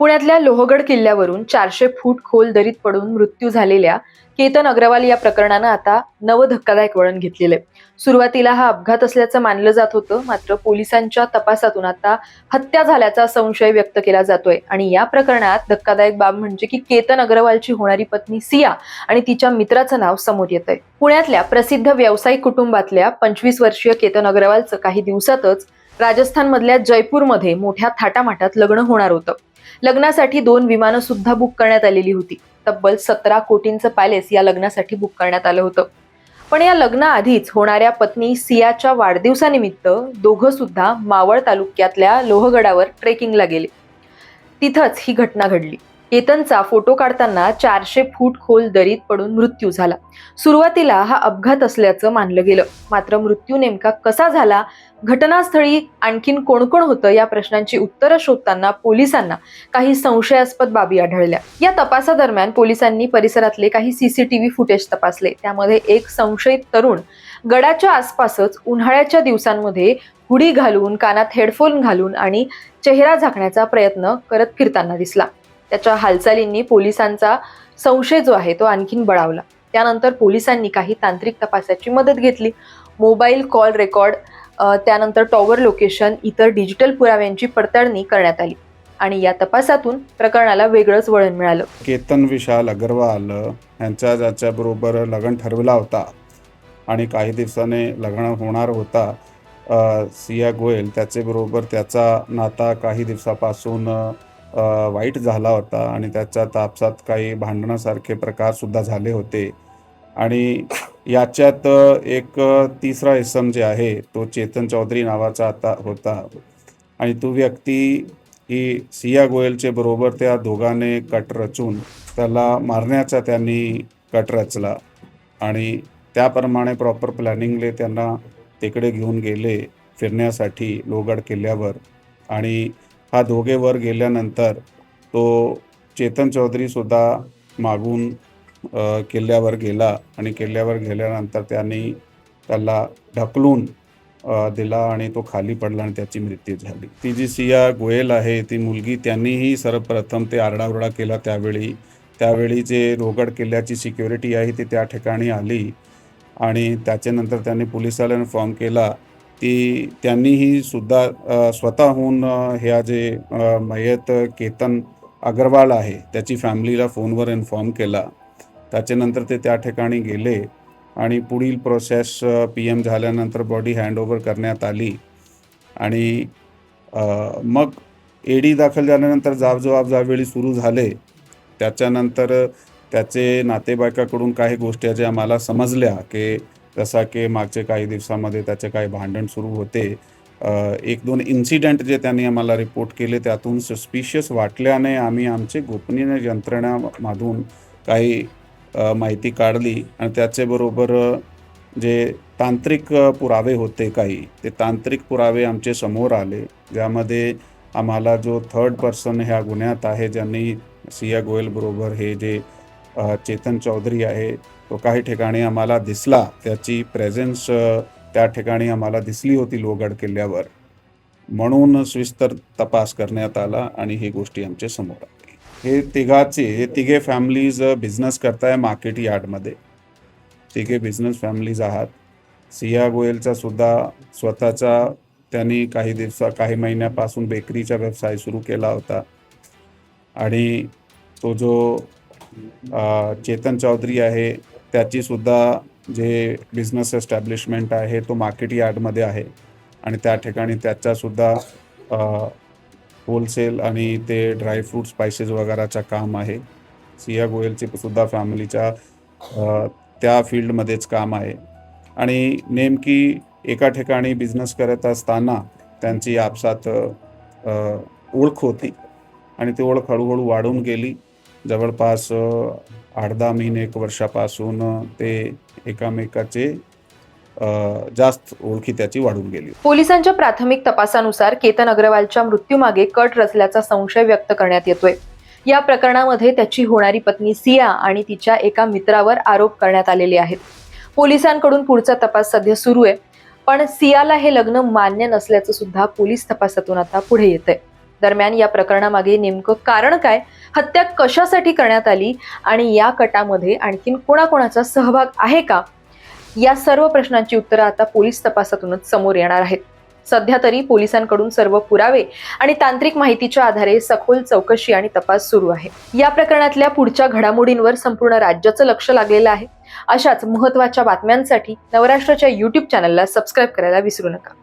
पुण्यातल्या लोहगड किल्ल्यावरून 400 फूट खोल दरीत पडून मृत्यू झालेल्या केतन अग्रवाल या प्रकरणानं आता नवं धक्कादायक वळण घेतलेलं आहे. सुरुवातीला हा अपघात असल्याचं मानलं जात होतं, मात्र पोलिसांच्या तपासातून आता हत्या झाल्याचा संशय व्यक्त केला जातोय. आणि या प्रकरणात धक्कादायक बाब म्हणजे की केतन अग्रवालची होणारी पत्नी सिया आणि तिच्या मित्राचं नाव समोर येतंय. पुण्यातल्या प्रसिद्ध व्यावसायिक कुटुंबातल्या 25 वर्षीय केतन अग्रवालचं काही दिवसातच राजस्थानमधल्या जयपूरमध्ये मोठ्या थाटामाटात लग्न होणार होतं. लग्नासाठी 2 विमानं सुद्धा बुक करण्यात आलेली होती. तब्बल 17 कोटींचं पॅलेस या लग्नासाठी बुक करण्यात आलं होतं. पण या लग्नाआधीच होणाऱ्या पत्नी सियाच्या वाढदिवसानिमित्त दोघं सुद्धा मावळ तालुक्यातल्या लोहगडावर ट्रेकिंगला गेले. तिथंच ही घटना घडली. केतनचा फोटो काढताना 400 फूट खोल दरीत पडून मृत्यू झाला. सुरुवातीला हा अपघात असल्याचं मानलं गेलं, मात्र मृत्यू नेमका कसा झाला, घटनास्थळी आणखीन कोण कोण होतं या प्रश्नांची उत्तरं शोधताना पोलिसांना काही संशयास्पद बाबी आढळल्या. या तपासादरम्यान पोलिसांनी परिसरातले काही सीसीटीव्ही फुटेज तपासले. त्यामध्ये एक संशयित तरुण गडाच्या आसपासच उन्हाळ्याच्या दिवसांमध्ये हुडी घालून, कानात हेडफोन घालून आणि चेहरा झाकण्याचा प्रयत्न करत फिरताना दिसला. त्याच्या हालचालींनी पोलिसांचा संशय जो आहे तो आणखीन बळावला. त्यानंतर पोलिसांनी काही तांत्रिक तपासाची मदत घेतली. मोबाईल कॉल रेकॉर्ड, त्यानंतर टॉवर लोकेशन, इतर डिजिटल पुराव्यांची पडताळणी करण्यात आली आणि या तपासातून प्रकरणाला वेगळंच वळण मिळालं. केतन विशाल अग्रवाल यांचा ज्याच्याबरोबर लग्न ठरवला होता आणि काही दिवसाने लग्न होणार होता, सिया गोयल, त्याच्याबरोबर त्याचा नाता काही दिवसापासून वाईट झाला होता आणि त्याच्या तापसात काही भांडणासारखे प्रकारसुद्धा झाले होते. आणि याच्यात एक तिसरा इसम जे आहे तो चेतन चौधरी नावाचा आता होता आणि तो व्यक्ती ही सिया गोयलचे बरोबर त्या दोघांनी कट रचून त्याला मारण्याचा त्यांनी कट रचला आणि त्याप्रमाणे प्रॉपर प्लॅनिंगले त्यांना तिकडे घेऊन गेले फिरण्यासाठी लोहगड किल्ल्यावर. आणि हा दोघे वर गेल्यानंतर तो चेतन चौधरीसुद्धा मागून किल्ल्यावर गेला आणि किल्ल्यावर गेल्यानंतर त्यांनी त्याला ढकलून दिला आणि तो खाली पडला आणि त्याची मृत्यू झाली. ती जी सिया गोयल आहे ती मुलगी, त्यांनीही सर्वप्रथम ते आरडाओरडा केला. त्यावेळी जे लोहगड किल्ल्याची सिक्युरिटी आहे ती त्या ठिकाणी आली आणि त्याच्यानंतर त्यांनी पोलिसाला इन्फॉर्म केला. त्यांनीही सुद्धा स्वतःहून ह्या जे मयत केतन अग्रवाल आहे त्याची फॅमिलीला फोनवर इन्फॉर्म केला. त्याच्यानंतर ते त्या ठिकाणी गेले आणि पुढील प्रोसेस PM झाल्यानंतर बॉडी हँडओव्हर करण्यात आली आणि मग AD दाखल झाल्यानंतर जाब ज्यावेळी सुरू झाले त्याच्यानंतर त्याचे नातेवाईकाकडून काही गोष्टी ज्या आम्हाला समजल्या की जसा की मागचे काही दिवसामध्ये त्याचे काही भांडण सुरू होते. 1-2 इन्सिडेंट जे त्यांनी आम्हाला रिपोर्ट केले त्यातून सस्पिशियस वाटल्याने आम्ही आमचे गोपनीय यंत्रणामधून काही माहिती काढली आणि त्याच्याबरोबर जे तांत्रिक पुरावे होते काही, ते तांत्रिक पुरावे आमचे समोर आले, ज्यामध्ये आम्हाला जो थर्ड पर्सन ह्या गुन्ह्यात आहे ज्यांनी सिया गोयल बरोबर हे जे चेतन चौधरी आहे तो काही ठिकाणी आम्हाला दिसला, त्याची प्रेझेन्स त्या ठिकाणी आम्हाला दिसली होती लोहगड किल्ल्यावर. म्हणून सविस्तर तपास करण्यात आला आणि ही गोष्टी आमच्या समोर आली. हे तिघे फॅमिलीज बिझनेस करताय मार्केट यार्डमध्ये. तिघे बिझनेस फॅमिलीज आहात. सिया गोयलचा सुद्धा स्वतःचा त्यांनी काही महिन्यापासून बेकरीचा व्यवसाय सुरू केला होता आणि तो जो चेतन चौधरी आहे त्याची सुद्धा जे बिझनेस एस्टॅब्लिशमेंट आहे तो मार्केट यार्डमध्ये आहे आणि त्या ठिकाणी त्याचासुद्धा होलसेल आणि ते ड्रायफ्रूट स्पायसेस वगैरेचं काम आहे. सिया गोयलचे सुद्धा फॅमिलीच्या त्या फील्डमध्येच काम आहे आणि नेमकी एका ठिकाणी बिझनेस करत असताना त्यांची आपसात ओळख होती आणि ती ओळख हळूहळू वाढून गेली. जवळपास 8-10 महिने 1 वर्षापासून ते एकामेकाचे जास्त ओळखी त्याची वाढून गेली. पोलिसांच्या प्राथमिक तपासानुसार केतन अग्रवालच्या मृत्यूमागे कट रचल्याचा संशय व्यक्त करण्यात येतोय. या प्रकरणामध्ये त्याची होणारी पत्नी सिया आणि तिच्या एका मित्रावर आरोप करण्यात आलेले आहेत. पोलिसांकडून पुढचा तपास सध्या सुरू आहे, पण सियाला हे लग्न मान्य नसल्याचं सुद्धा पोलीस तपासातून आता पुढे येतंय. दरम्यान या प्रकरणामागे नेमकं कारण काय, हत्या कशासाठी करण्यात आली आणि या कटामध्ये आणखीन कोणाकोणाचा सहभाग आहे का, या सर्व प्रश्नांची उत्तरं आता पोलीस तपासातूनच समोर येणार आहेत. सध्या तरी पोलिसांकडून सर्व पुरावे आणि तांत्रिक माहितीच्या आधारे सखोल चौकशी आणि तपास सुरू आहे. या प्रकरणातल्या पुढच्या घडामोडींवर संपूर्ण राज्याचं लक्ष लागलेलं आहे. अशाच महत्त्वाच्या बातम्यांसाठी नवराष्ट्राच्या YouTube चॅनलला सबस्क्राईब करायला विसरू नका.